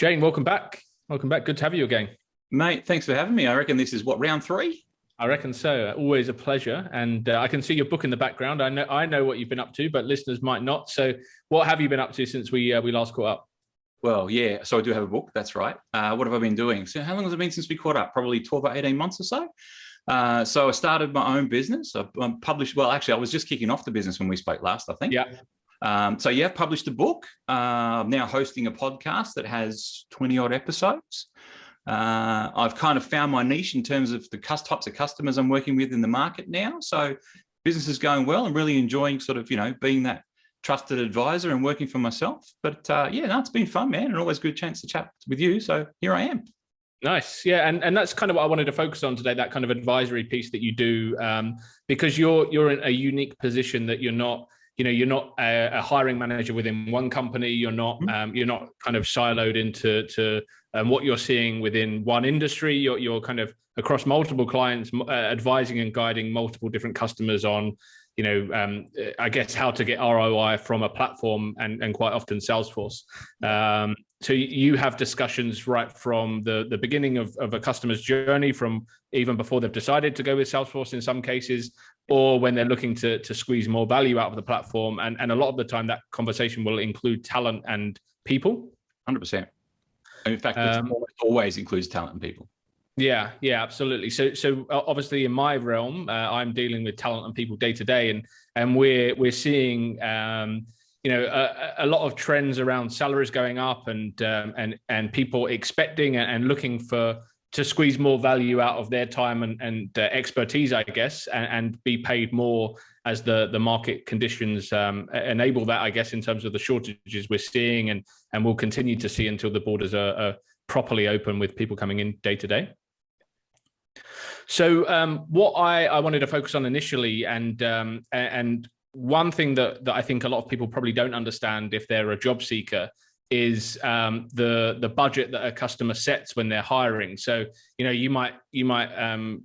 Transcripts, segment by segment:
Shane, welcome back. Welcome back. Good to have you again. Mate, thanks for having me. I reckon this is what, round 3? I reckon so. Always a pleasure. And I can see your book in the background. I know what you've been up to, but listeners might not. So what have you been up to since we last caught up? Well, yeah. So I do have a book. That's right. What have I been doing? So how long has it been since we caught up? Probably 12 or 18 months or so. So I started my own business. I published, well, actually, I was just kicking off the business when we spoke last, I think. Yeah. I've published a book. I'm now hosting a podcast that has 20 odd episodes. I've kind of found my niche in terms of the types of customers I'm working with in the market now. So business is going well. I'm really enjoying sort of, being that trusted advisor and working for myself. But it's been fun, man, and always a good chance to chat with you. So here I am. Nice. Yeah. And that's kind of what I wanted to focus on today, that kind of advisory piece that you do, because you're in a unique position that you're not a hiring manager within one company. You're not kind of siloed into what you're seeing within one industry. You're kind of across multiple clients, advising and guiding multiple different customers on, I guess, how to get ROI from a platform and quite often Salesforce. So you have discussions right from the beginning of a customer's journey, from even before they've decided to go with Salesforce in some cases, or when they're looking to squeeze more value out of the platform. And a lot of the time that conversation will include talent and people. 100%. In fact, it always includes talent and people. Yeah, absolutely. So obviously in my realm, I'm dealing with talent and people day to day, and we're seeing a lot of trends around salaries going up and people expecting and looking to squeeze more value out of their time and expertise, I guess, and be paid more as the market conditions enable that, I guess, in terms of the shortages we're seeing and we'll continue to see until the borders are properly open with people coming in day to day. So what I wanted to focus on initially, and one thing that I think a lot of people probably don't understand if they're a job seeker, is the budget that a customer sets when they're hiring. So you might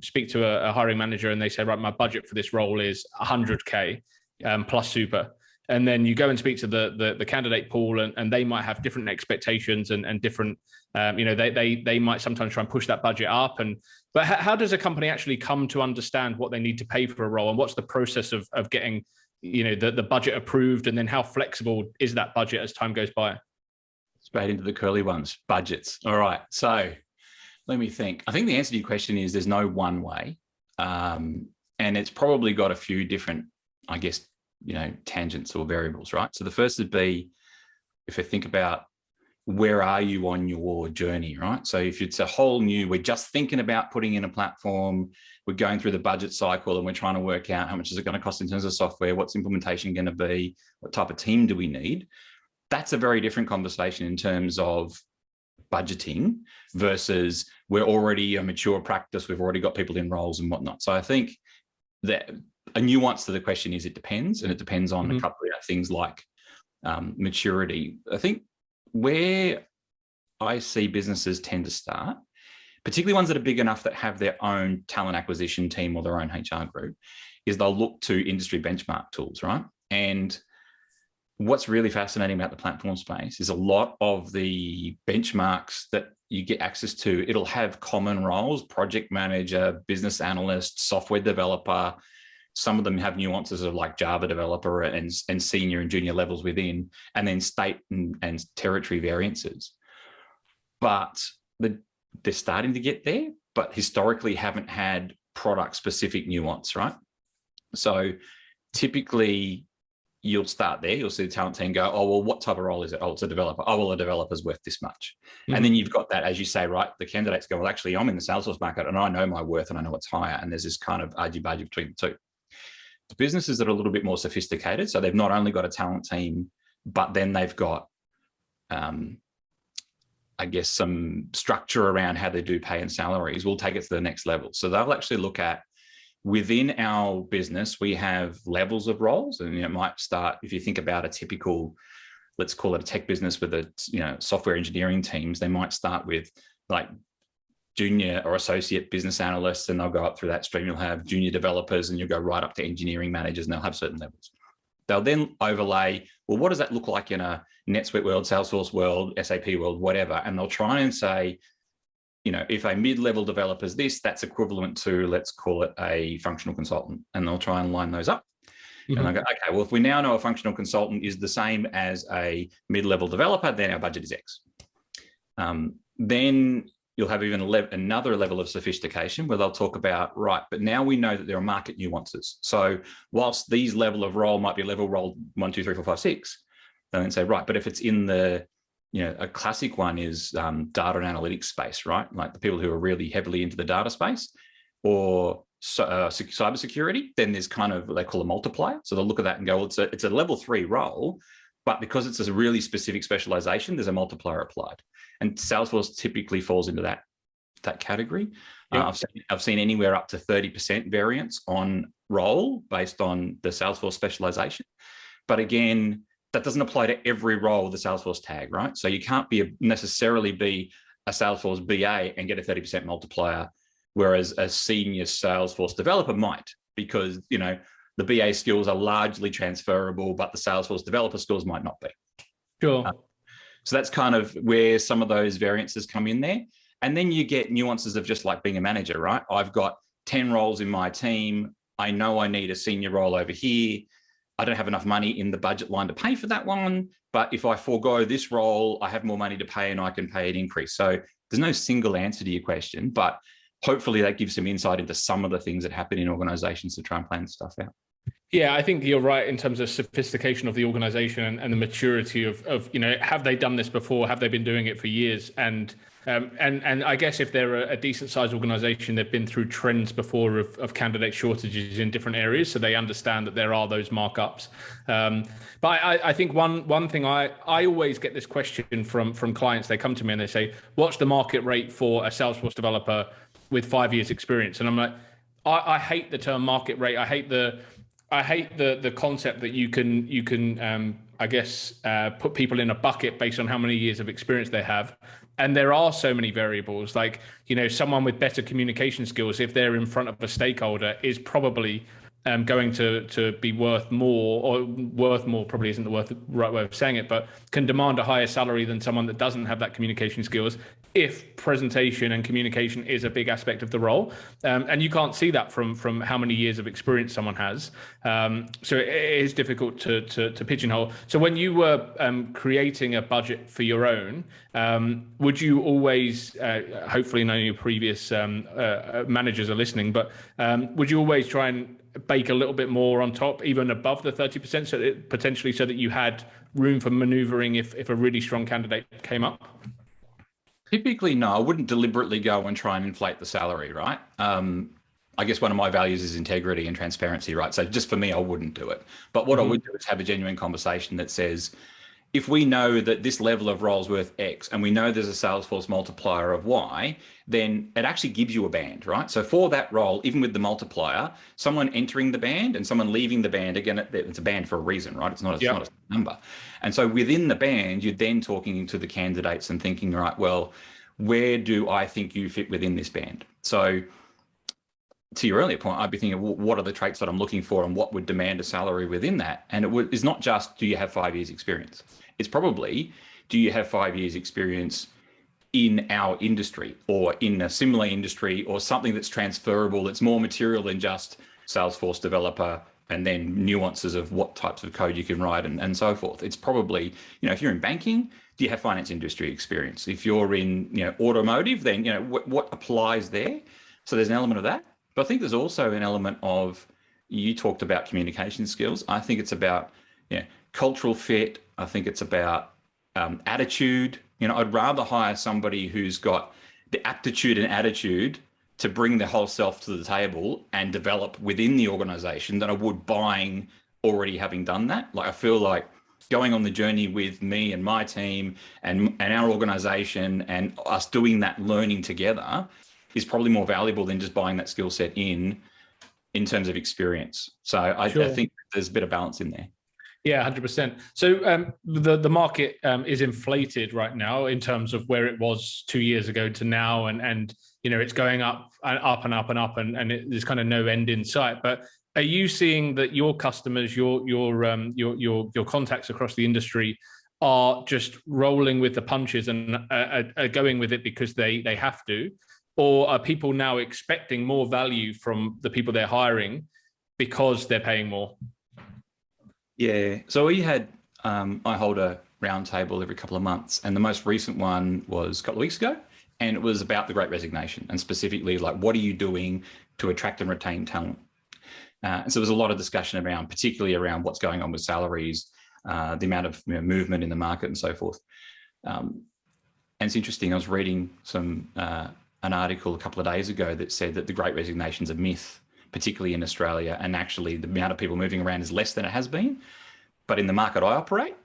speak to a hiring manager and they say, right, my budget for this role is 100K plus super. And then you go and speak to the candidate pool, and they might have different expectations and different, they might sometimes try and push that budget up. But how does a company actually come to understand what they need to pay for a role, and what's the process of getting the budget approved, and then how flexible is that budget as time goes by? Straight into the curly ones, budgets. All right. So let me think. I think the answer to your question is there's no one way. And it's probably got a few different, I guess, tangents or variables, right? So the first would be, if I think about where are you on your journey, right? So if it's a whole new, we're just thinking about putting in a platform, we're going through the budget cycle and we're trying to work out how much is it going to cost in terms of software, what's implementation going to be, what type of team do we need? That's a very different conversation in terms of budgeting versus we're already a mature practice. We've already got people in roles and whatnot. So I think that a nuance to the question is it depends, and it depends on a couple of things like maturity. I think where I see businesses tend to start, particularly ones that are big enough that have their own talent acquisition team or their own HR group, is they'll look to industry benchmark tools, right? And what's really fascinating about the platform space is a lot of the benchmarks that you get access to, it'll have common roles: project manager, business analyst, software developer. Some of them have nuances of like Java developer and senior and junior levels within, and then state and territory variances. But they're starting to get there, but historically haven't had product specific nuance, right? So typically you'll start there. You'll see the talent team go, oh, well, what type of role is it? Oh, it's a developer. Oh, well, a developer's worth this much. And then you've got that, as you say, right? The candidates go, well, actually, I'm in the Salesforce market and I know my worth and I know it's higher. And there's this kind of argy-bargy between the two. The businesses that are a little bit more sophisticated, so they've not only got a talent team, but then they've got, I guess, some structure around how they do pay and salaries, will take it to the next level. So they'll actually look at, within our business, we have levels of roles, and it might start, if you think about a typical, let's call it a tech business with a software engineering teams, they might start with like junior or associate business analysts, and they'll go up through that stream. You'll have junior developers, and you'll go right up to engineering managers, and they'll have certain levels. They'll then overlay, well, what does that look like in a NetSuite world, Salesforce world, SAP world, whatever? And they'll try and say, if a mid-level developer is this, that's equivalent to, let's call it a functional consultant. And they'll try and line those up. Mm-hmm. And I go, okay, well, if we now know a functional consultant is the same as a mid-level developer, then our budget is X. Then you'll have even another level of sophistication where they'll talk about, right, but now we know that there are market nuances. So whilst these level of role might be level role 1, 2, 3, 4, 5, 6, they'll then say, right, but if it's in the, a classic one is data and analytics space, right? Like the people who are really heavily into the data space, or cybersecurity, then there's kind of what they call a multiplier. So they'll look at that and go, well, it's a level 3 role, but because it's a really specific specialization, there's a multiplier applied. And Salesforce typically falls into that category. Yep. I've seen anywhere up to 30% variance on role based on the Salesforce specialization. But again, that doesn't apply to every role with the Salesforce tag, right? So you can't necessarily be a Salesforce BA and get a 30% multiplier, whereas a senior Salesforce developer might, because the BA skills are largely transferable, but the Salesforce developer skills might not be. Sure. So that's kind of where some of those variances come in there. And then you get nuances of just like being a manager, right? I've got 10 roles in my team. I know I need a senior role over here. I don't have enough money in the budget line to pay for that one. But if I forego this role, I have more money to pay and I can pay an increase. So there's no single answer to your question, but hopefully that gives some insight into some of the things that happen in organizations to try and plan stuff out. Yeah, I think you're right in terms of sophistication of the organization and the maturity of have they done this before? Have they been doing it for years? And I guess if they're a decent sized organization, they've been through trends before of candidate shortages in different areas, so they understand that there are those markups. But I think one thing I always get this question from clients. They come to me and they say, "What's the market rate for a Salesforce developer with 5 years experience?" And I'm like, I hate the term market rate. I hate the concept that you can put people in a bucket based on how many years of experience they have. And there are so many variables, like, someone with better communication skills, if they're in front of a stakeholder, is probably going to be worth more probably isn't the right way of saying it, but can demand a higher salary than someone that doesn't have that communication skills, if presentation and communication is a big aspect of the role. And you can't see that from how many years of experience someone has. So it is difficult to pigeonhole. So when you were creating a budget for your own, would you always, hopefully none of your previous managers are listening, but would you always try and bake a little bit more on top, even above the 30%, so that you had room for maneuvering if a really strong candidate came up? Typically, no, I wouldn't deliberately go and try and inflate the salary, right? I guess one of my values is integrity and transparency, right? So just for me, I wouldn't do it. But what I would do is have a genuine conversation that says, if we know that this level of role is worth X and we know there's a Salesforce multiplier of Y, then it actually gives you a band, right? So for that role, even with the multiplier, someone entering the band and someone leaving the band, again, it's a band for a reason, right? It's not a number. And so within the band, you're then talking to the candidates and thinking, right, well, where do I think you fit within this band? So to your earlier point, I'd be thinking, well, what are the traits that I'm looking for and what would demand a salary within that? And it's not just, do you have 5 years experience? It's probably, do you have 5 years experience in our industry or in a similar industry or something that's transferable, that's more material than just Salesforce developer and then nuances of what types of code you can write and so forth. It's probably, if you're in banking, do you have finance industry experience? If you're in, automotive, then, what applies there? So there's an element of that. But I think there's also an element of, you talked about communication skills. I think it's about, cultural fit. I think it's about attitude. I'd rather hire somebody who's got the aptitude and attitude to bring their whole self to the table and develop within the organization than I would buying already having done that. Like, I feel like going on the journey with me and my team and our organization and us doing that learning together is probably more valuable than just buying that skill set in terms of experience. So I think there's a bit of balance in there. Yeah, 100%. So the market is inflated right now in terms of where it was 2 years ago to now, and it's going up and up and up and up, and there's kind of no end in sight. But are you seeing that your customers, your contacts across the industry are just rolling with the punches and are going with it because they have to, or are people now expecting more value from the people they're hiring because they're paying more? Yeah. So we had, I hold a roundtable every couple of months, and the most recent one was a couple of weeks ago, and it was about the Great Resignation, and specifically like, what are you doing to attract and retain talent? And so there was a lot of discussion around, particularly around what's going on with salaries, the amount of movement in the market and so forth. And it's interesting, I was reading an article a couple of days ago that said that the Great Resignation is a myth, particularly in Australia, and actually the amount of people moving around is less than it has been. But in the market I operate,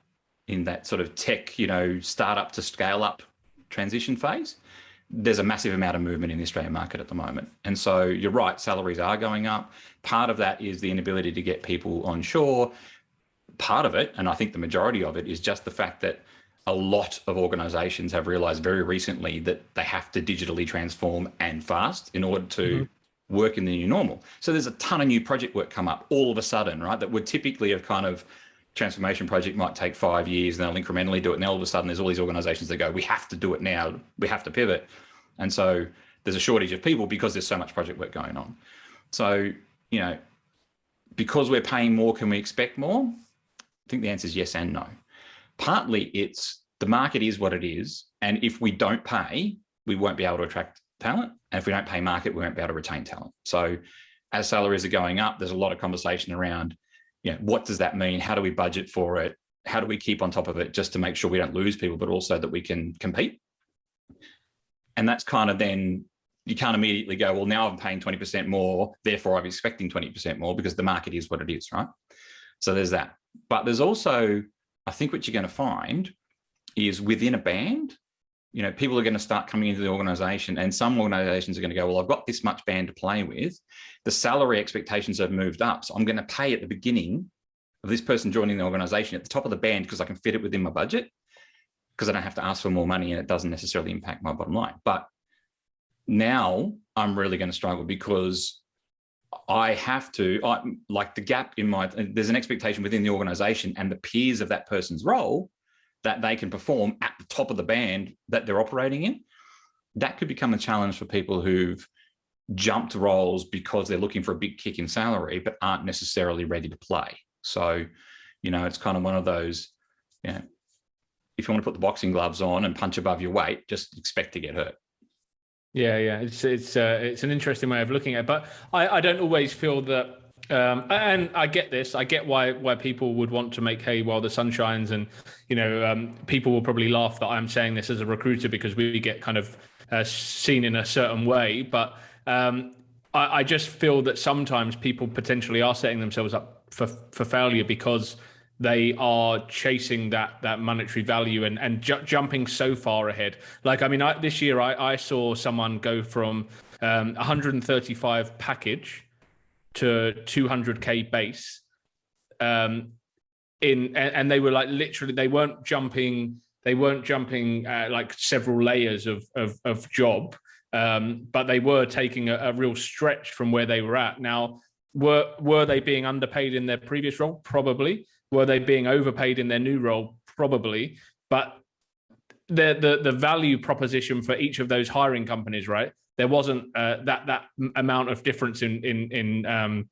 in that sort of tech, startup to scale up transition phase, there's a massive amount of movement in the Australian market at the moment. And so you're right, salaries are going up. Part of that is the inability to get people onshore. Part of it, and I think the majority of it, is just the fact that a lot of organizations have realized very recently that they have to digitally transform and fast in order to work in the new normal. So there's a ton of new project work come up all of a sudden, right? That would typically have kind of, transformation project might take 5 years and they'll incrementally do it. And all of a sudden there's all these organizations that go, we have to do it now. We have to pivot. And so there's a shortage of people because there's so much project work going on. So, because we're paying more, can we expect more? I think the answer is yes and no. Partly it's the market is what it is. And if we don't pay, we won't be able to attract talent. And if we don't pay market, we won't be able to retain talent. So as salaries are going up, there's a lot of conversation around, what does that mean? How do we budget for it? How do we keep on top of it just to make sure we don't lose people, but also that we can compete? And that's kind of then, you can't immediately go, well, now I'm paying 20% more, therefore I'm expecting 20% more, because the market is what it is, right? So there's that. But there's also, I think what you're going to find is within a band, people are going to start coming into the organization, and some organizations are going to go, well, I've got this much band to play with. The salary expectations have moved up. So I'm going to pay at the beginning of this person joining the organization at the top of the band because I can fit it within my budget, because I don't have to ask for more money and it doesn't necessarily impact my bottom line. But now I'm really going to struggle because I have to, like the gap in there's an expectation within the organization and the peers of that person's role that they can perform at the top of the band that they're operating in. That could become a challenge for people who've jumped roles because they're looking for a big kick in salary, but aren't necessarily ready to play. So, it's kind of one of those, if you want to put the boxing gloves on and punch above your weight, just expect to get hurt. Yeah. It's an interesting way of looking at it, but I don't always feel that. And I get this. I get why people would want to make hay while the sun shines, and people will probably laugh that I'm saying this as a recruiter because we get kind of seen in a certain way. But I just feel that sometimes people potentially are setting themselves up for failure because they are chasing that monetary value and jumping so far ahead. Like, I mean, this year I saw someone go from 135 package to 200K base, and they were like, literally, they weren't jumping like several layers of job, but they were taking a real stretch from where they were at. Now, were they being underpaid in their previous role? Probably. Were they being overpaid in their new role? Probably. But the value proposition for each of those hiring companies, right? There wasn't that amount of difference in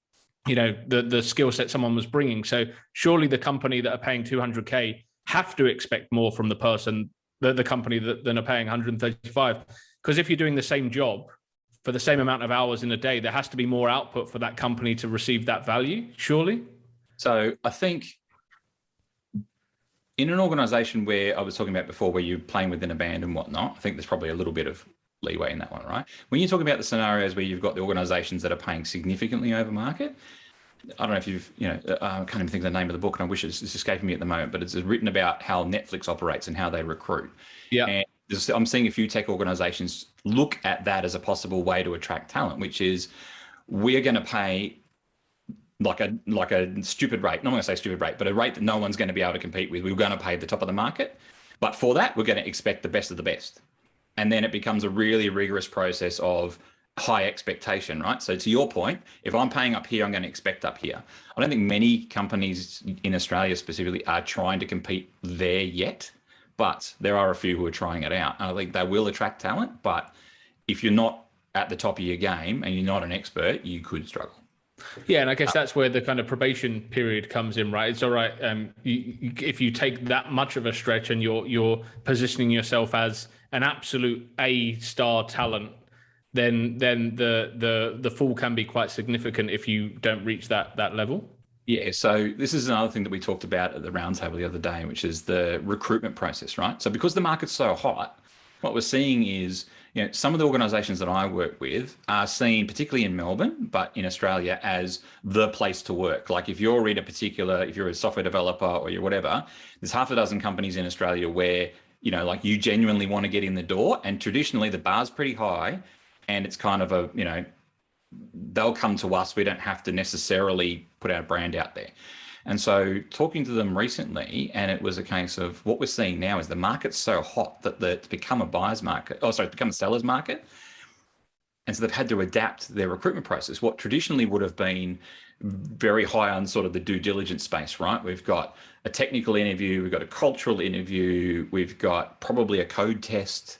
the skill set someone was bringing. So surely the company that are paying 200K have to expect more from the person, the company than are paying 135. Because if you're doing the same job for the same amount of hours in a day, there has to be more output for that company to receive that value, surely. So I think in an organization where I was talking about before, where you're playing within a band and whatnot, I think there's probably a little bit of leeway in that one, right? When you're talking about the scenarios where you've got the organizations that are paying significantly over market, I don't know if you've, I can't even think of the name of the book, and I wish it's escaping me at the moment, but it's written about how Netflix operates and how they recruit. Yeah. And I'm seeing a few tech organizations look at that as a possible way to attract talent, which is, we're going to pay like a stupid rate. Not going to say stupid rate, but a rate that no one's going to be able to compete with. We're going to pay the top of the market, but for that, we're going to expect the best of the best. And then it becomes a really rigorous process of high expectation, right? So to your point, if I'm paying up here, I'm going to expect up here. I don't think many companies in Australia specifically are trying to compete there yet, but there are a few who are trying it out. And I think they will attract talent, but if you're not at the top of your game and you're not an expert, you could struggle. Yeah, and I guess that's where the kind of probation period comes in, right? It's all right if you take that much of a stretch and you're positioning yourself as an absolute A-star talent, then the fall can be quite significant if you don't reach that level. Yeah, so this is another thing that we talked about at the roundtable the other day, which is the recruitment process, right? So because the market's so hot, what we're seeing is, some of the organizations that I work with are seen, particularly in Melbourne, but in Australia, as the place to work. Like if you're if you're a software developer or you're whatever, there's half a dozen companies in Australia where, like you genuinely want to get in the door. And traditionally the bar's pretty high and it's kind of they'll come to us. We don't have to necessarily put our brand out there. And so talking to them recently, and it was a case of what we're seeing now is the market's so hot that it's become a buyer's market. It's become a seller's market. And so they've had to adapt their recruitment process. What traditionally would have been very high on sort of the due diligence space, right? We've got a technical interview, we've got a cultural interview, we've got probably a code test,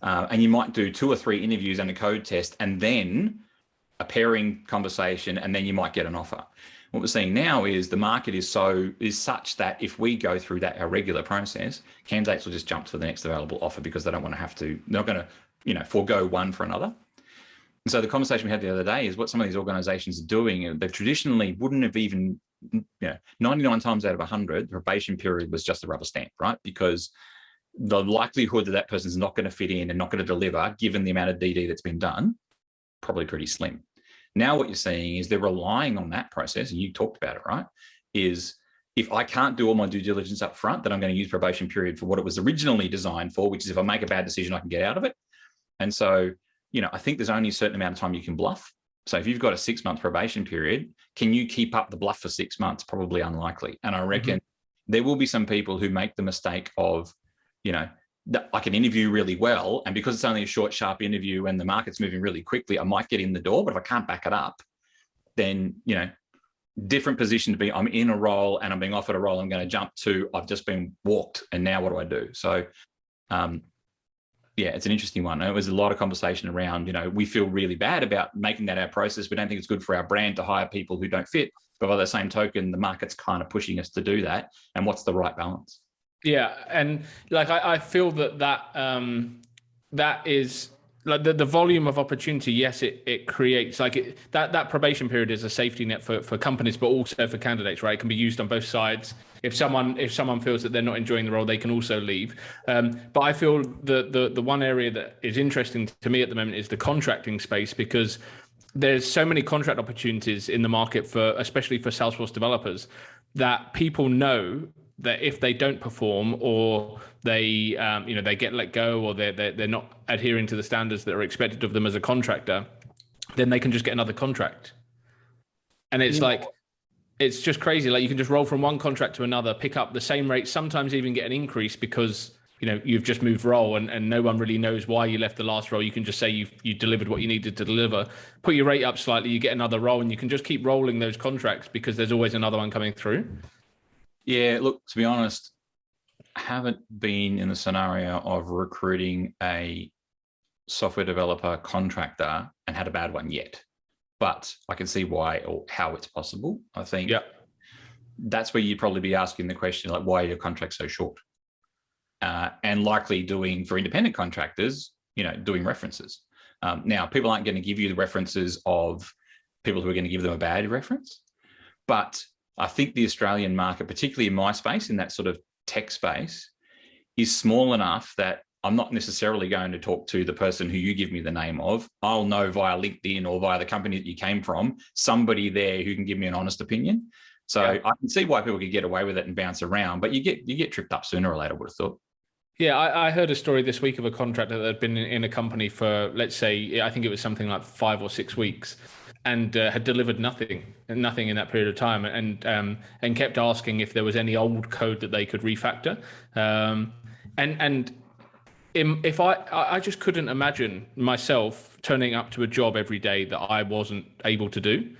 and you might do 2 or 3 interviews and a code test, and then a pairing conversation, and then you might get an offer. What we're seeing now is the market is such that if we go through our regular process, candidates will just jump to the next available offer because they don't want to have to, they're not going to, forego one for another. And so the conversation we had the other day is what some of these organizations are doing. They traditionally wouldn't have even, 99 times out of 100, the probation period was just a rubber stamp, right? Because the likelihood that person's not going to fit in and not going to deliver, given the amount of DD that's been done, probably pretty slim. Now what you're seeing is they're relying on that process, and you talked about it, right? Is if I can't do all my due diligence up front, then I'm going to use probation period for what it was originally designed for, which is if I make a bad decision, I can get out of it. And so, I think there's only a certain amount of time you can bluff. So if you've got a 6-month probation period, can you keep up the bluff for 6 months? Probably unlikely. And I reckon there will be some people who make the mistake of, I can interview really well, and because it's only a short, sharp interview and the market's moving really quickly, I might get in the door. But if I can't back it up, then, different position to be, I'm in a role and I'm being offered a role I'm going to jump to, I've just been walked, and now what do I do? So, it's an interesting one. It was a lot of conversation around, we feel really bad about making that our process. We don't think it's good for our brand to hire people who don't fit. But by the same token, the market's kind of pushing us to do that. And what's the right balance? Yeah, and like I feel that is like the volume of opportunity. Yes, it creates that probation period is a safety net for companies, but also for candidates, right? It can be used on both sides. If someone feels that they're not enjoying the role, they can also leave. But I feel the one area that is interesting to me at the moment is the contracting space, because there's so many contract opportunities in the market especially for Salesforce developers, that people know that if they don't perform, or they they get let go, or they're not adhering to the standards that are expected of them as a contractor, then they can just get another contract. And it's it's just crazy. Like you can just roll from one contract to another, pick up the same rate, sometimes even get an increase because you've just moved role, and no one really knows why you left the last role. You can just say you delivered what you needed to deliver, put your rate up slightly, you get another role, and you can just keep rolling those contracts because there's always another one coming through. Yeah, look, to be honest, I haven't been in the scenario of recruiting a software developer contractor and had a bad one yet, but I can see why or how it's possible. I think that's where you'd probably be asking the question, like, why are your contracts so short? And likely doing, for independent contractors, doing references. Now, people aren't going to give you the references of people who are going to give them a bad reference, but I think the Australian market, particularly in my space, in that sort of tech space, is small enough that I'm not necessarily going to talk to the person who you give me the name of. I'll know via LinkedIn or via the company that you came from, somebody there who can give me an honest opinion. So I can see why people could get away with it and bounce around, but you get tripped up sooner or later, I would have thought. Yeah, I heard a story this week of a contractor that had been in a company for, let's say, I think it was something like 5 or 6 weeks, and had delivered nothing in that period of time, and kept asking if there was any old code that they could refactor. And if I just couldn't imagine myself turning up to a job every day that I wasn't able to do.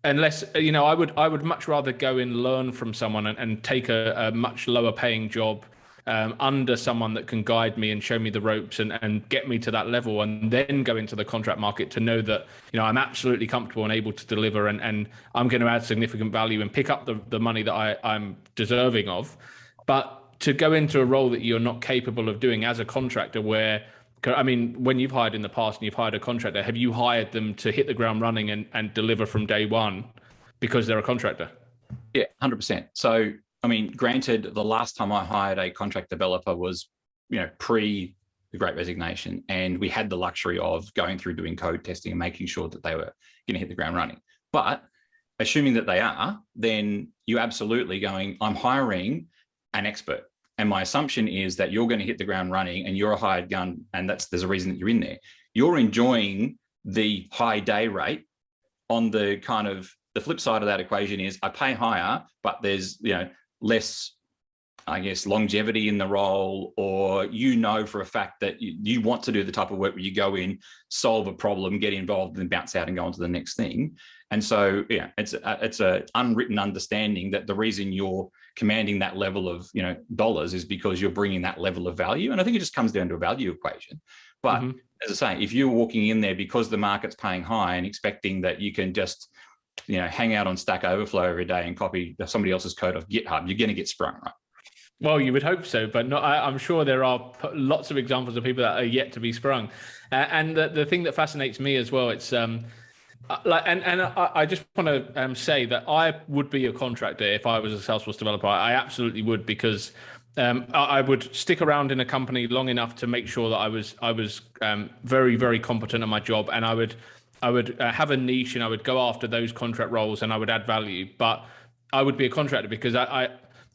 Unless, I would much rather go and learn from someone and take a much lower paying job under someone that can guide me and show me the ropes and get me to that level, and then go into the contract market to know that, I'm absolutely comfortable and able to deliver, and I'm going to add significant value and pick up the money that I'm deserving of. But to go into a role that you're not capable of doing as a contractor, where, I mean, when you've hired in the past and you've hired a contractor, have you hired them to hit the ground running and deliver from day one because they're a contractor? Yeah, 100%. So, I mean, granted, the last time I hired a contract developer was, pre the Great Resignation, and we had the luxury of going through doing code testing and making sure that they were going to hit the ground running. But assuming that they are, then you're absolutely going, I'm hiring an expert. And my assumption is that you're going to hit the ground running and you're a hired gun, and there's a reason that you're in there. You're enjoying the high day rate. On the kind of the flip side of that equation is I pay higher, but there's, less, I guess, longevity in the role, or for a fact that you want to do the type of work where you go in, solve a problem, get involved, and bounce out and go on to the next thing. And so, it's a unwritten understanding that the reason you're commanding that level of, dollars is because you're bringing that level of value. And I think it just comes down to a value equation. But as I say, if you're walking in there because the market's paying high and expecting that you can just, hang out on Stack Overflow every day and copy somebody else's code off GitHub, you're going to get sprung, right? Well, you would hope so, but I'm sure there are lots of examples of people that are yet to be sprung. And the thing that fascinates me as well, it's I just want to say that I would be a contractor if I was a Salesforce developer. I absolutely would, because I would stick around in a company long enough to make sure that I was very, very competent at my job, and I would have a niche, and I would go after those contract roles, and I would add value. But I would be a contractor because I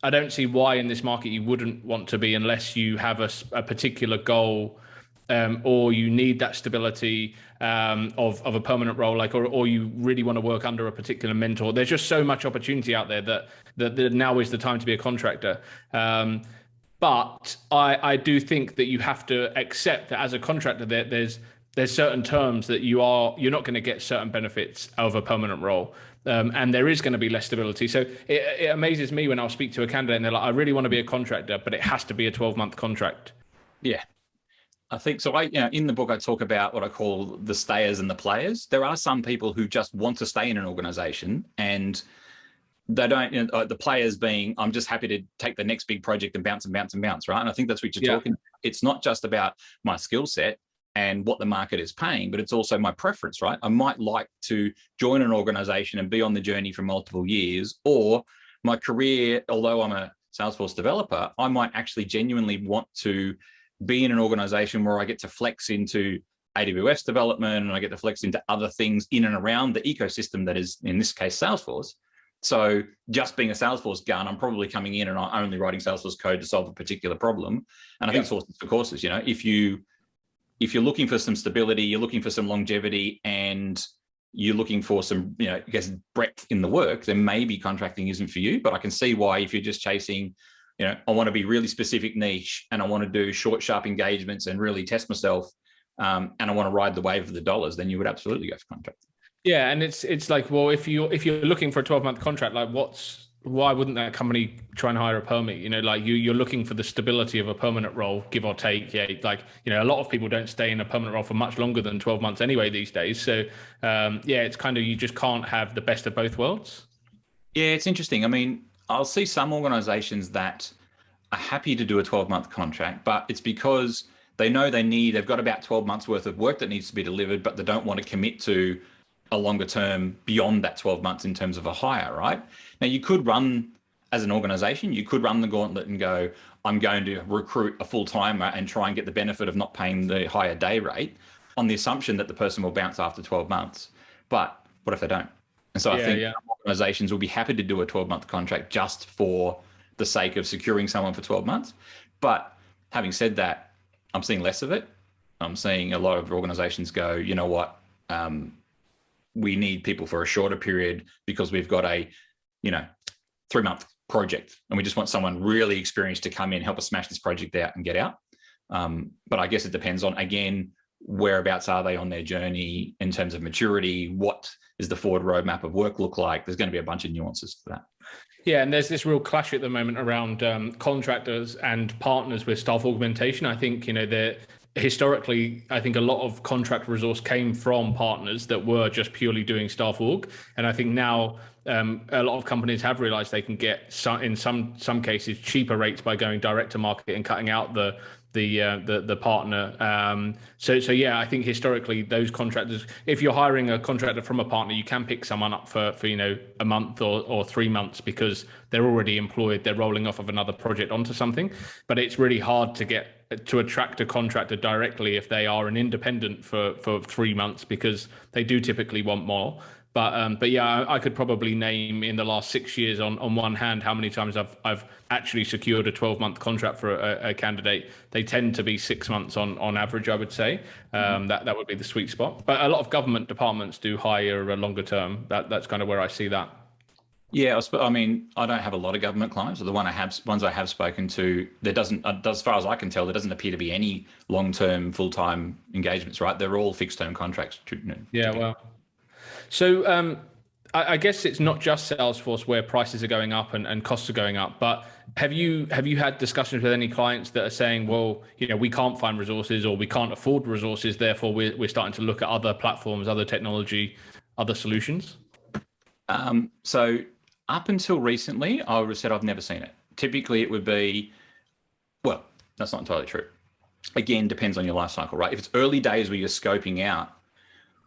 don't see why in this market you wouldn't want to be, unless you have a particular goal, or you need that stability of a permanent role, or you really want to work under a particular mentor. There's just so much opportunity out there that now is the time to be a contractor. But I do think that you have to accept that as a contractor, there's certain terms that you're not going to get certain benefits of a permanent role. And there is going to be less stability. So it amazes me when I'll speak to a candidate and they're like, I really want to be a contractor, but it has to be a 12-month contract. Yeah, I think so. In the book, I talk about what I call the stayers and the players. There are some people who just want to stay in an organization, and they don't, the players being, I'm just happy to take the next big project and bounce and bounce and bounce, right? And I think that's what you're talking about. It's not just about my skill set and what the market is paying, but it's also my preference, right? I might like to join an organization and be on the journey for multiple years, or my career, although I'm a Salesforce developer, I might actually genuinely want to be in an organization where I get to flex into AWS development, and I get to flex into other things in and around the ecosystem that is, in this case, Salesforce. So just being a Salesforce gun, I'm probably coming in and I'm only writing Salesforce code to solve a particular problem. And I think it's horses for courses. If you're looking for some stability, you're looking for some longevity, and you're looking for some, I guess, breadth in the work, then maybe contracting isn't for you. But I can see why, if you're just chasing, I want to be really specific niche, and I want to do short, sharp engagements and really test myself, and I want to ride the wave of the dollars, then you would absolutely go for contracting. Yeah, and it's like, well, if you're looking for a 12-month contract, like why wouldn't that company try and hire a permie? You're looking for the stability of a permanent role, give or take. Yeah, a lot of people don't stay in a permanent role for much longer than 12 months anyway these days. So it's kind of, you just can't have the best of both worlds. Yeah, it's interesting. I mean, I'll see some organizations that are happy to do a 12-month contract, but it's because they know they've got about 12 months worth of work that needs to be delivered, but they don't want to commit to a longer term beyond that 12 months in terms of a hire, right? Now, you could run, as an organization, you could run the gauntlet and go, I'm going to recruit a full-timer and try and get the benefit of not paying the higher day rate, on the assumption that the person will bounce after 12 months. But what if they don't? And so I think organizations will be happy to do a 12-month contract just for the sake of securing someone for 12 months. But having said that, I'm seeing less of it. I'm seeing a lot of organizations go, you know what, we need people for a shorter period because we've got a 3-month project, and we just want someone really experienced to come in, help us smash this project out and get out. But I guess it depends on, again, whereabouts are they on their journey in terms of maturity? What does the forward roadmap of work look like? There's going to be a bunch of nuances to that. Yeah, and there's this real clash at the moment around contractors and partners with staff augmentation. I think, historically, I think a lot of contract resource came from partners that were just purely doing staff aug. And I think now a lot of companies have realized they can get, in some cases, cheaper rates by going direct to market and cutting out the partner. So yeah, I think historically those contractors, if you're hiring a contractor from a partner, you can pick someone up for a month or 3 months because they're already employed, they're rolling off of another project onto something. But it's really hard to attract a contractor directly if they are an independent for 3 months, because they do typically want more. But yeah, I could probably name in the last 6 years on one hand how many times I've actually secured a 12-month contract for a candidate. They tend to be 6 months on average, I would say. That would be the sweet spot. But a lot of government departments do hire a longer term. That's kind of where I see that. Yeah, I mean, I don't have a lot of government clients. So the ones I have spoken to, there doesn't, as far as I can tell, there doesn't appear to be any long-term, full-time engagements. Right? They're all fixed-term contracts. Yeah, well. So I guess it's not just Salesforce where prices are going up and costs are going up, but have you had discussions with any clients that are saying, well, we can't find resources or we can't afford resources, therefore we're starting to look at other platforms, other technology, other solutions? So up until recently, I would have said I've never seen it. Typically it would be, well, that's not entirely true. Again, depends on your life cycle, right? If it's early days where you're scoping out,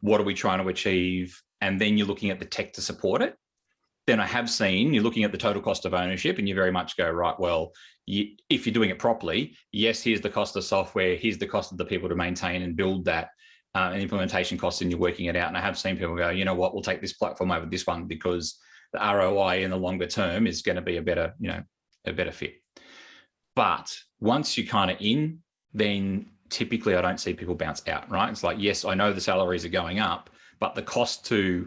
what are we trying to achieve? And then you're looking at the tech to support it. Then I have seen you're looking at the total cost of ownership and you very much go, right, well, if you're doing it properly, yes, here's the cost of software, here's the cost of the people to maintain and build that, and implementation costs, and you're working it out. And I have seen people go, you know what, we'll take this platform over this one because the ROI in the longer term is going to be a better fit. But once you're kind of in, then typically I don't see people bounce out, right? It's like, yes, I know the salaries are going up, but the cost to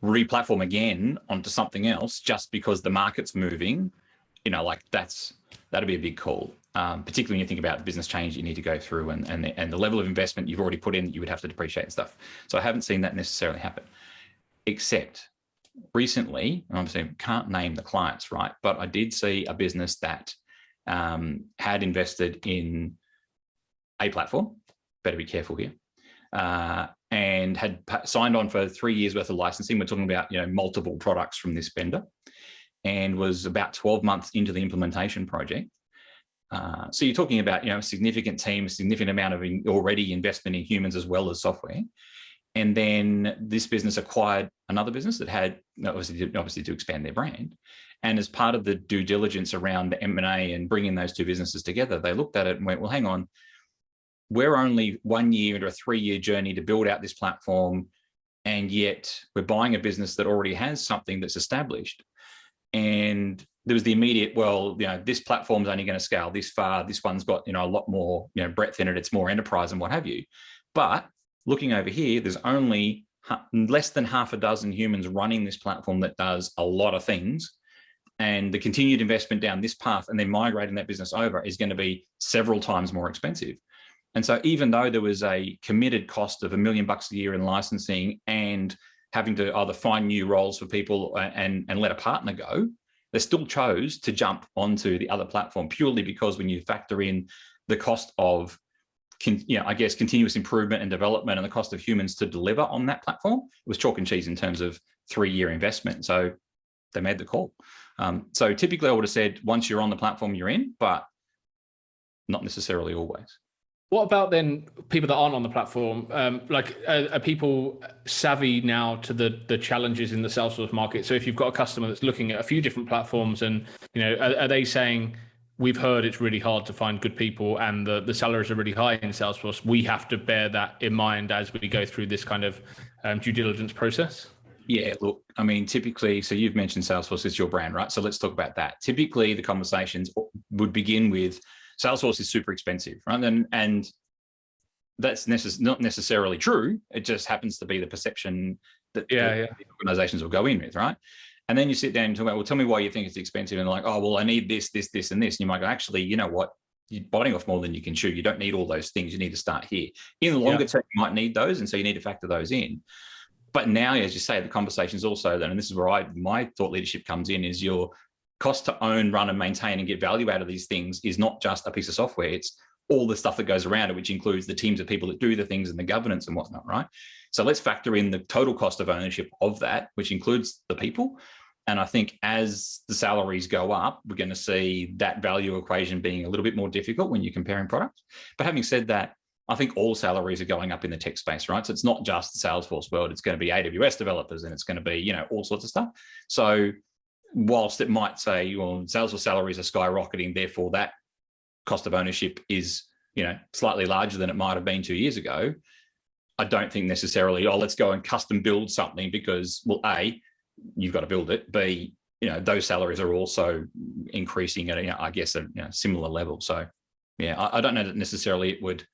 re-platform again onto something else just because the market's moving, that'd be a big call. Particularly when you think about business change you need to go through and the level of investment you've already put in that you would have to depreciate and stuff. So I haven't seen that necessarily happen, except recently, and obviously can't name the clients, right? But I did see a business that had invested in a platform, better be careful here, and had signed on for 3 years worth of licensing. We're talking about multiple products from this vendor, and was about 12 months into the implementation project. So you're talking about a significant team, a significant amount of already investment in humans as well as software. And then this business acquired another business that had obviously to expand their brand. And as part of the due diligence around the M&A and bringing those two businesses together, they looked at it and went, well, hang on, we're only 1 year into a 3-year journey to build out this platform, and yet we're buying a business that already has something that's established. And there was the immediate, well, this platform's only going to scale this far. This one's got a lot more breadth in it. It's more enterprise and what have you. But looking over here, there's only less than half a dozen humans running this platform that does a lot of things. And the continued investment down this path and then migrating that business over is going to be several times more expensive. And so even though there was a committed cost of $1 million a year in licensing and having to either find new roles for people and let a partner go, they still chose to jump onto the other platform purely because when you factor in the cost of, continuous improvement and development and the cost of humans to deliver on that platform, it was chalk and cheese in terms of 3-year investment. So they made the call. So typically I would have said, once you're on the platform, you're in, but not necessarily always. What about then people that aren't on the platform? Are people savvy now to the challenges in the Salesforce market? So if you've got a customer that's looking at a few different platforms and, are they saying, we've heard it's really hard to find good people and the salaries are really high in Salesforce, we have to bear that in mind as we go through this kind of due diligence process? Yeah, look, I mean, typically, so you've mentioned Salesforce is your brand, right? So let's talk about that. Typically, the conversations would begin with, Salesforce is super expensive, right? And that's not necessarily true. It just happens to be the perception that the organizations will go in with, right? And then you sit down and talk about, well, tell me why you think it's expensive. And they're like, oh, well, I need this, this, this, and this. And you might go, actually, you know what? you're biting off more than you can chew. You don't need all those things. You need to start here. In the longer term, you might need those, and so you need to factor those in. But now, as you say, the conversation is also then, and this is where my thought leadership comes in, is your cost to own, run, and maintain and get value out of these things is not just a piece of software. It's all the stuff that goes around it, which includes the teams of people that do the things and the governance and whatnot, right? So let's factor in the total cost of ownership of that, which includes the people. And I think as the salaries go up, we're going to see that value equation being a little bit more difficult when you're comparing products. But having said that, I think all salaries are going up in the tech space, right? So it's not just the Salesforce world. It's going to be AWS developers, and it's going to be, all sorts of stuff. So whilst it might say, well, Salesforce salaries are skyrocketing, therefore that cost of ownership is, slightly larger than it might have been 2 years ago, I don't think necessarily, let's go and custom build something because, well, A, you've got to build it. B, those salaries are also increasing at, I guess, a similar level. So, yeah, I don't know that necessarily it would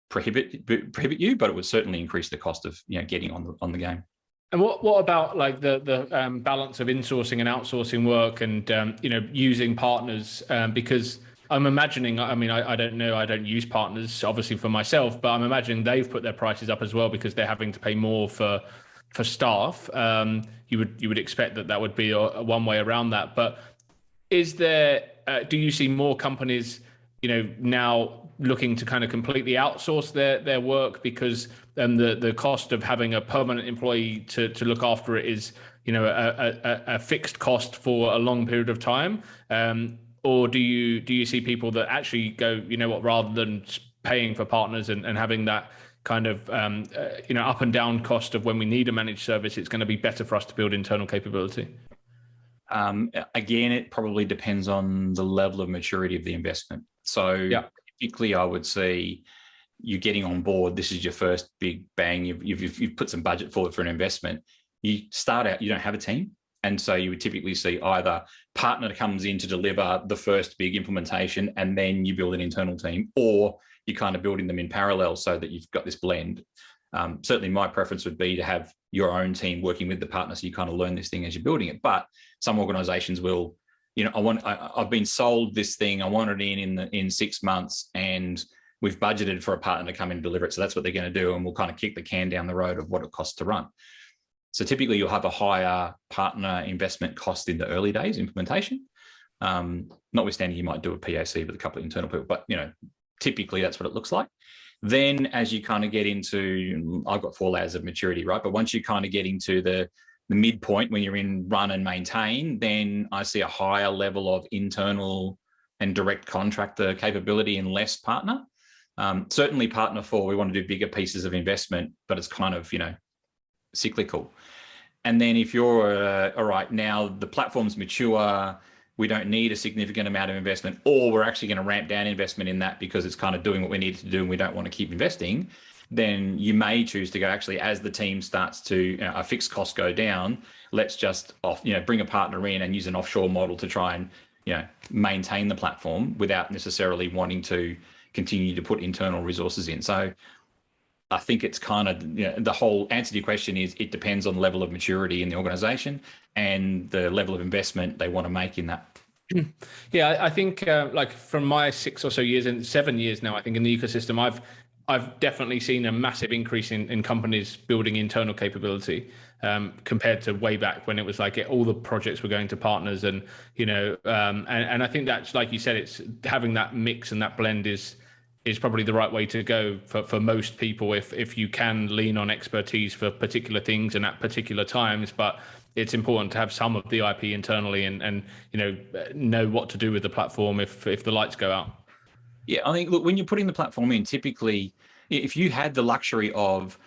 prohibit you, but it would certainly increase the cost of getting on the game. And what about like the balance of insourcing and outsourcing work, and using partners? Because I'm imagining, I don't know, I don't use partners obviously for myself, but I'm imagining they've put their prices up as well because they're having to pay more for staff. You would expect that would be one way around that. But is there? Do you see more companies, now looking to kind of completely outsource their work because the cost of having a permanent employee to look after it is a fixed cost for a long period of time? Or do you see people that actually go, rather than paying for partners and having that kind of up and down cost of when we need a managed service, it's going to be better for us to build internal capability? Again, it probably depends on the level of maturity of the investment. So typically I would say you're getting on board, this is your first big bang, you've put some budget forward for an investment. You start out, you don't have a team. And so you would typically see either partner comes in to deliver the first big implementation and then you build an internal team, or you're kind of building them in parallel so that you've got this blend. Certainly my preference would be to have your own team working with the partner so you kind of learn this thing as you're building it. But some organizations will, I've been sold this thing, I want it in 6 months, and we've budgeted for a partner to come in and deliver it. So that's what they're going to do. And we'll kind of kick the can down the road of what it costs to run. So typically you'll have a higher partner investment cost in the early days implementation. Notwithstanding you might do a POC with a couple of internal people, but typically that's what it looks like. Then as you kind of get into, I've got 4 layers of maturity, right? But once you kind of get into the midpoint when you're in run and maintain, then I see a higher level of internal and direct contractor capability and less partner. Certainly partner for, we want to do bigger pieces of investment, but it's kind of, cyclical. And then if you're, all right, now the platform's mature, we don't need a significant amount of investment, or we're actually going to ramp down investment in that because it's kind of doing what we need to do and we don't want to keep investing, then you may choose to go, actually, as the team starts to, a fixed cost go down, let's just bring a partner in and use an offshore model to try and, maintain the platform without necessarily wanting to continue to put internal resources in. So I think it's kind of, the whole answer to your question is it depends on the level of maturity in the organization and the level of investment they want to make in that. Yeah, I think like from my 6 or so years and 7 years now, I think in the ecosystem, I've definitely seen a massive increase in companies building internal capability compared to way back when it was like all the projects were going to partners, and and I think that's, like you said, it's having that mix and that blend is probably the right way to go for most people if you can lean on expertise for particular things and at particular times. But it's important to have some of the IP internally and know what to do with the platform if the lights go out. Yeah, I think, look, when you're putting the platform in, typically, if you had the luxury of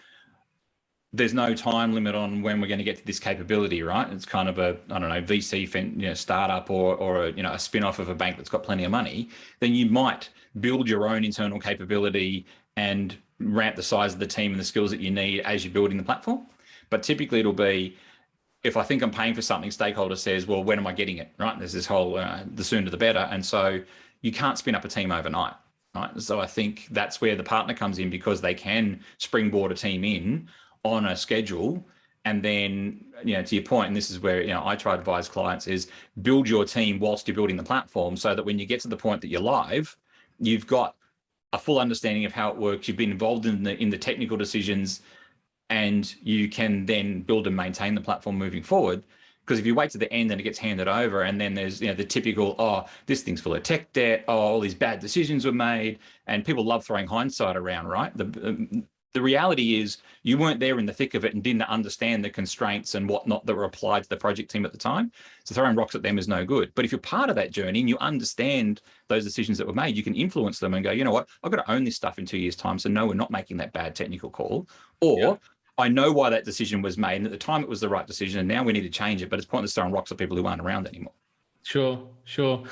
there's no time limit on when we're going to get to this capability, right? It's kind of a, I don't know, VC startup or a spin-off of a bank that's got plenty of money, then you might build your own internal capability and ramp the size of the team and the skills that you need as you're building the platform. But typically it'll be, if I think I'm paying for something, stakeholder says, well, when am I getting it, right? There's this whole, the sooner the better. And so you can't spin up a team overnight, right? So I think that's where the partner comes in, because they can springboard a team in on a schedule. And then, to your point, and this is where, I try to advise clients, is build your team whilst you're building the platform, so that when you get to the point that you're live, you've got a full understanding of how it works. You've been involved in the technical decisions, and you can then build and maintain the platform moving forward. Because if you wait to the end and it gets handed over, and then there's the typical, oh, this thing's full of tech debt, oh, all these bad decisions were made, and people love throwing hindsight around, right? The reality is you weren't there in the thick of it and didn't understand the constraints and whatnot that were applied to the project team at the time. So throwing rocks at them is no good. But if you're part of that journey and you understand those decisions that were made, you can influence them and go, you know what, I've got to own this stuff in 2 years' time. So no, we're not making that bad technical call. Or I know why that decision was made, and at the time it was the right decision, and now we need to change it, but it's pointless throwing rocks at people who aren't around anymore. Sure. So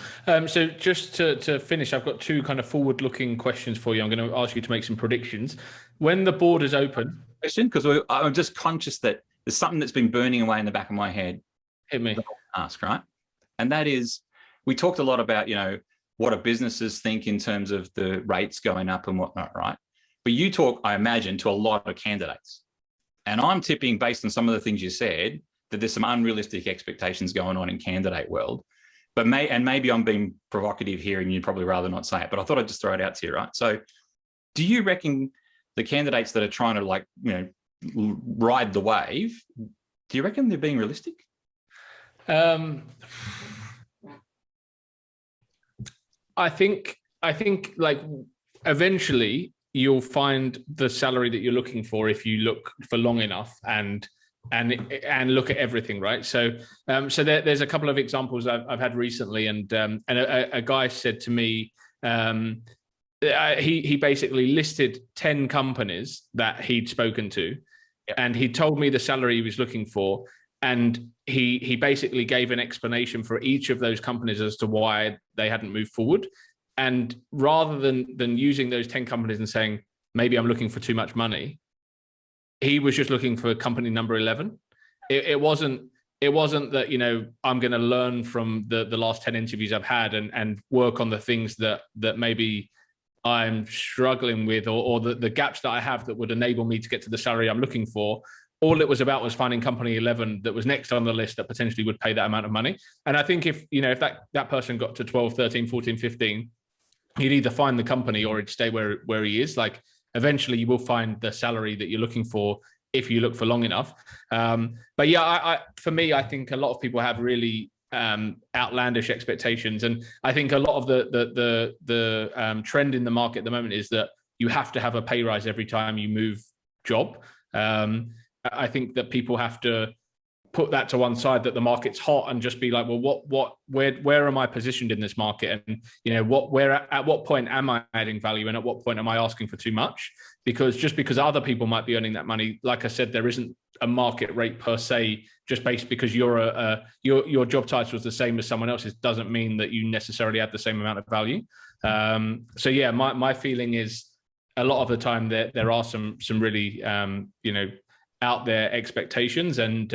just to finish, I've got two kind of forward-looking questions for you. I'm going to ask you to make some predictions. When the board is open... Question, because I'm just conscious that there's something that's been burning away in the back of my head. Hit me. Ask, right? And that is, we talked a lot about, what do businesses think in terms of the rates going up and whatnot, right? But you talk, I imagine, to a lot of candidates. And I'm tipping, based on some of the things you said, that there's some unrealistic expectations going on in candidate world. But maybe I'm being provocative here, and you'd probably rather not say it, but I thought I'd just throw it out to you, right? So do you reckon the candidates that are trying to ride the wave, do you reckon they're being realistic? I think like eventually you'll find the salary that you're looking for if you look for long enough and look at everything, right? So there's a couple of examples I've had recently, and a guy said to me, he basically listed 10 companies that he'd spoken to, and he told me the salary he was looking for, and he basically gave an explanation for each of those companies as to why they hadn't moved forward. And rather than using those 10 companies and saying, maybe I'm looking for too much money, he was just looking for company number 11. It wasn't that, I'm going to learn from the last 10 interviews I've had and work on the things that maybe I'm struggling with, or the gaps that I have that would enable me to get to the salary I'm looking for. All it was about was finding company 11 that was next on the list that potentially would pay that amount of money. And I think if that person got to 12, 13, 14, 15, he'd either find the company or he'd stay where he is. Like, eventually you will find the salary that you're looking for if you look for long enough. But yeah, for me, I think a lot of people have really outlandish expectations. And I think a lot of the trend in the market at the moment is that you have to have a pay rise every time you move job. I think that people have to put that to one side, that the market's hot, and just be like, well, where am I positioned in this market? And, at what point am I adding value? And at what point am I asking for too much? Because just because other people might be earning that money, like I said, there isn't a market rate per se, just based because your job title is the same as someone else's, doesn't mean that you necessarily add the same amount of value. So yeah, my feeling is a lot of the time there are some really, out there expectations, and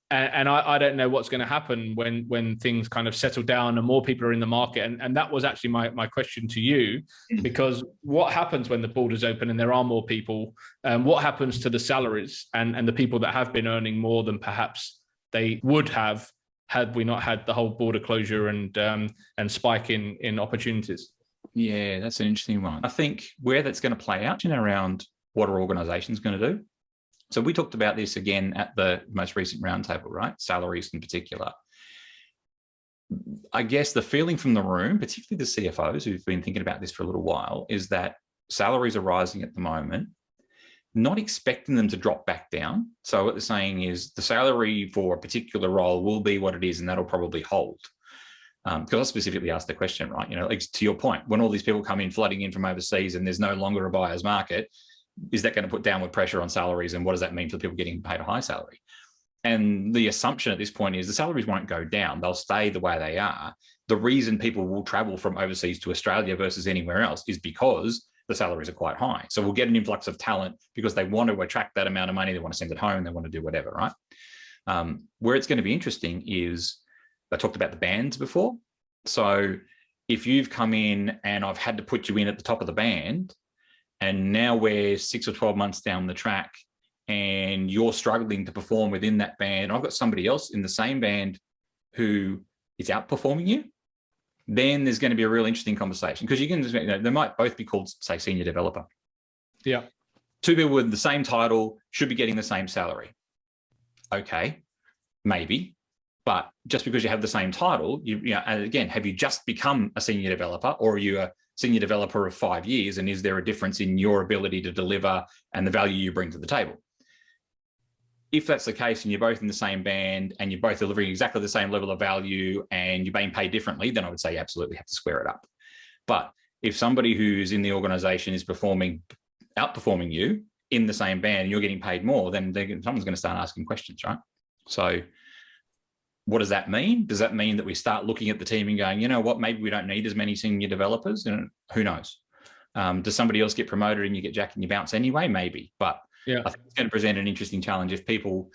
I don't know what's going to happen when things kind of settle down and more people are in the market. And that was actually my question to you, because what happens when the borders open and there are more people? What happens to the salaries and the people that have been earning more than perhaps they would have had we not had the whole border closure and spike in opportunities? Yeah, that's an interesting one. I think where that's going to play out around what are organizations going to do. So we talked about this again at the most recent roundtable, right? Salaries in particular. I guess the feeling from the room, particularly the CFOs who've been thinking about this for a little while, is that salaries are rising at the moment, not expecting them to drop back down. So what they're saying is the salary for a particular role will be what it is, and that'll probably hold. Because I specifically asked the question, right? Like, to your point, when all these people come in flooding in from overseas and there's no longer a buyer's market, is that going to put downward pressure on salaries? And what does that mean for the people getting paid a high salary? And the assumption at this point is the salaries won't go down. They'll stay the way they are. The reason people will travel from overseas to Australia versus anywhere else is because the salaries are quite high. So we'll get an influx of talent because they want to attract that amount of money. They want to send it home. They want to do whatever, right? Where it's going to be interesting is, I talked about the bands before. So if you've come in and I've had to put you in at the top of the band, and now we're 6 or 12 months down the track and you're struggling to perform within that band, I've got somebody else in the same band who is outperforming you, then there's going to be a real interesting conversation, because you can, they might both be called, say, senior developer. Yeah. Two people with the same title should be getting the same salary. Okay, maybe. But just because you have the same title, and again, have you just become a senior developer, or are you a senior developer of 5 years? And is there a difference in your ability to deliver and the value you bring to the table? If that's the case, and you're both in the same band and you're both delivering exactly the same level of value and you're being paid differently, then I would say you absolutely have to square it up. But if somebody who's in the organization is outperforming you in the same band and you're getting paid more, then someone's going to start asking questions, right? So what does that mean? Does that mean that we start looking at the team and going, you know what, maybe we don't need as many senior developers? And who knows? Does somebody else get promoted and you get jack and you bounce anyway? Maybe. But yeah, I think it's going to present an interesting challenge if people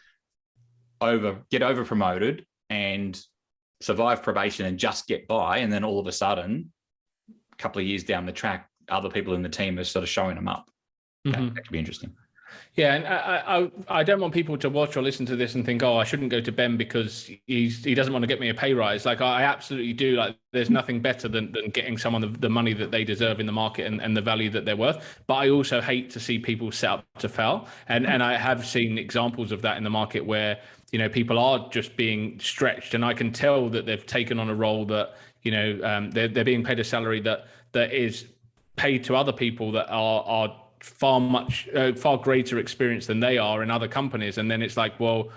get over promoted and survive probation and just get by, and then all of a sudden, a couple of years down the track, other people in the team are sort of showing them up. That could be interesting. Yeah, and I don't want people to watch or listen to this and think, oh, I shouldn't go to Ben because he doesn't want to get me a pay rise. Like, I absolutely do. Like, there's nothing better than getting someone the money that they deserve in the market and the value that they're worth. But I also hate to see people set up to fail. And I have seen examples of that in the market where, people are just being stretched, and I can tell that they've taken on a role that, they're being paid a salary that is paid to other people that are far greater experience than they are in other companies. And then it's like, well,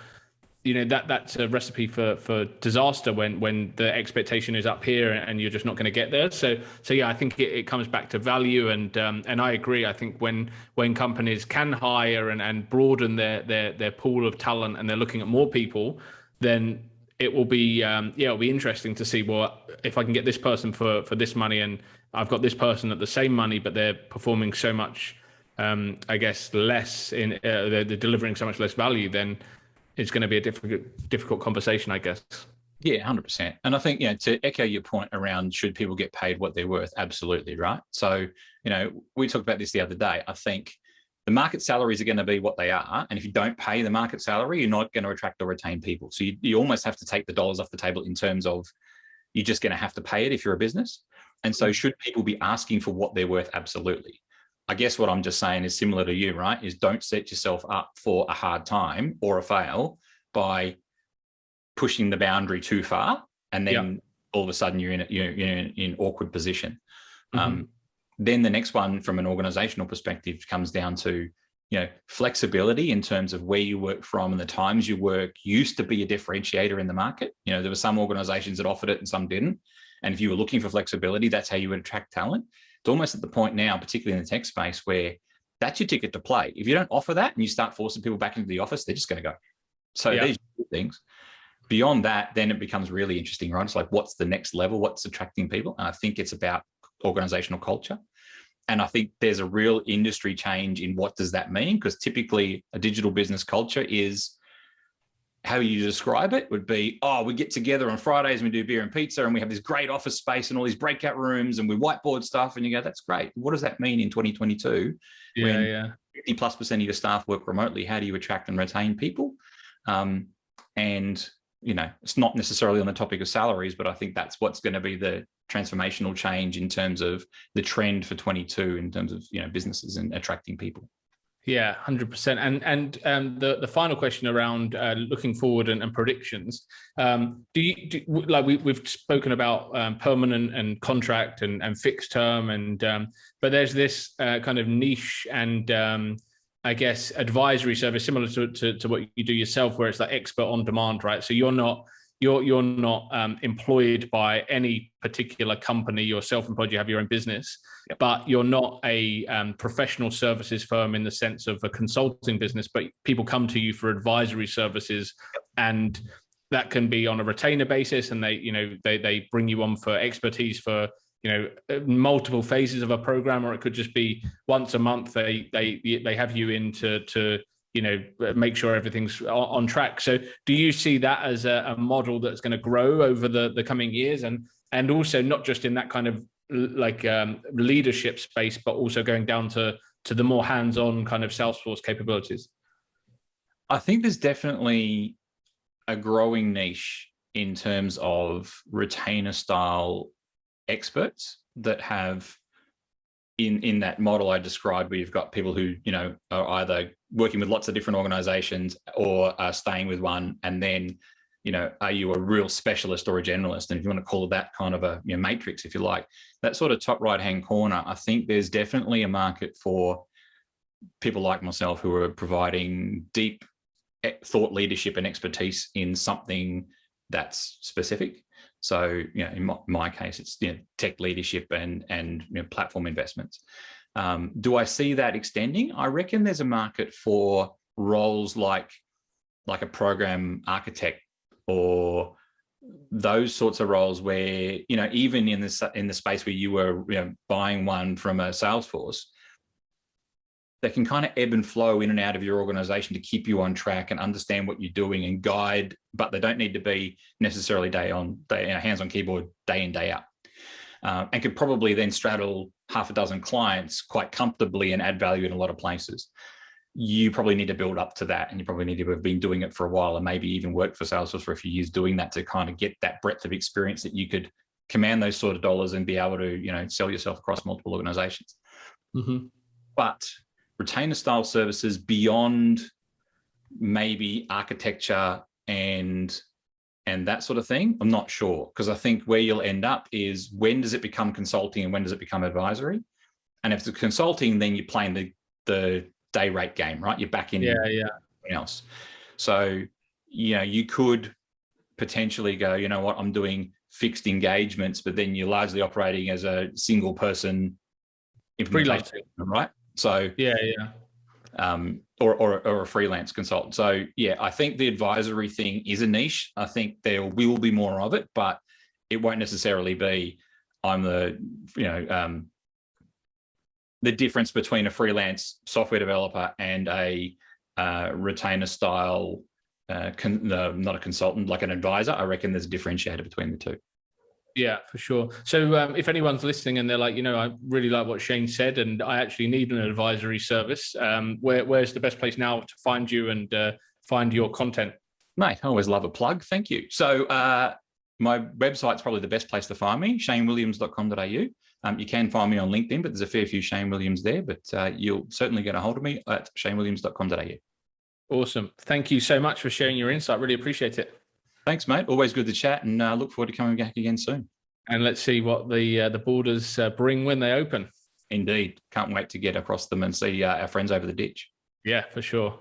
that's a recipe for disaster when the expectation is up here and you're just not going to get there. So yeah, I think it comes back to value, and I agree. I think when companies can hire and broaden their pool of talent and they're looking at more people, then it will be it'll be interesting to see, well, if I can get this person for this money and I've got this person at the same money, but they're performing so much I guess less in they're delivering so much less value, then it's going to be a difficult conversation, I guess. Yeah, 100%. And I think, to echo your point around should people get paid what they're worth, absolutely, right? So, we talked about this the other day. I think the market salaries are going to be what they are. And if you don't pay the market salary, you're not going to attract or retain people. So you almost have to take the dollars off the table in terms of you're just going to have to pay it if you're a business. And so should people be asking for what they're worth? Absolutely. I guess what I'm just saying is similar to you, right? Is don't set yourself up for a hard time or a fail by pushing the boundary too far, and then all of a sudden you're in an awkward position. Then the next one, from an organizational perspective, comes down to flexibility in terms of where you work from, and the times you work used to be a differentiator in the market. There were some organizations that offered it and some didn't. And if you were looking for flexibility, that's how you would attract talent. It's almost at the point now, particularly in the tech space, where that's your ticket to play. If you don't offer that and you start forcing people back into the office, they're just going to go. So these things. Beyond that, then it becomes really interesting, right? It's like, what's the next level? What's attracting people? And I think it's about organizational culture. And I think there's a real industry change in what does that mean? Because typically a digital business culture is, how you describe it would be, we get together on Fridays and we do beer and pizza and we have this great office space and all these breakout rooms and we whiteboard stuff. And you go, that's great. What does that mean in 2022? When 50+% of your staff work remotely, how do you attract and retain people? And, it's not necessarily on the topic of salaries, but I think that's what's going to be the transformational change in terms of the trend for 22 in terms of, businesses and attracting people. Yeah, 100%. And the final question around looking forward and predictions. We've spoken about permanent and contract and fixed term, but there's this kind of niche and I guess advisory service similar to what you do yourself, where it's like expert on demand, right? So you're not employed by any particular company. You're self-employed, you have your own business, but you're not a professional services firm in the sense of a consulting business, but people come to you for advisory services, and that can be on a retainer basis, and they bring you on for expertise for multiple phases of a program, or it could just be once a month they have you in to make sure everything's on track. So do you see that as a model that's going to grow over the coming years, and also not just in that kind of leadership space, but also going down to the more hands-on kind of Salesforce capabilities? I think there's definitely a growing niche in terms of retainer style experts that have in that model I described, where you've got people who, are either working with lots of different organizations or are staying with one, and then, are you a real specialist or a generalist? And if you want to call it that kind of a matrix, if you like, that sort of top right-hand corner, I think there's definitely a market for people like myself who are providing deep thought leadership and expertise in something that's specific. So, in my case, it's tech leadership and platform investments. Do I see that extending? I reckon there's a market for roles like a program architect or those sorts of roles where, even in the space where you were buying one from a Salesforce, they can kind of ebb and flow in and out of your organization to keep you on track and understand what you're doing and guide, but they don't need to be necessarily hands on keyboard day in, day out. And could probably then straddle half a dozen clients quite comfortably and add value in a lot of places. You probably need to build up to that, and you probably need to have been doing it for a while and maybe even work for Salesforce for a few years doing that to kind of get that breadth of experience that you could command those sort of dollars and be able to, sell yourself across multiple organizations. Mm-hmm. But retainer style services beyond maybe architecture and that sort of thing, I'm not sure, because I think where you'll end up is, when does it become consulting and when does it become advisory? And if it's consulting, then you're playing the day rate game, right? You're back in something else. So, you could potentially go, you know what, I'm doing fixed engagements, but then you're largely operating as a single person implementation, right? So or a freelance consultant. So I think the advisory thing is a niche. I think there will be more of it, but it won't necessarily be I'm the difference between a freelance software developer and a retainer style, not a consultant, like an advisor. I reckon there's a differentiator between the two. Yeah, for sure. So if anyone's listening and they're like, I really like what Shane said, and I actually need an advisory service, where's the best place now to find you and find your content? Mate, I always love a plug. Thank you. So my website's probably the best place to find me, shanewilliams.com.au. You can find me on LinkedIn, but there's a fair few Shane Williams there, but you'll certainly get a hold of me at shanewilliams.com.au. Awesome. Thank you so much for sharing your insight. Really appreciate it. Thanks, mate. Always good to chat, and look forward to coming back again soon. And let's see what the borders bring when they open. Indeed. Can't wait to get across them and see our friends over the ditch. Yeah, for sure.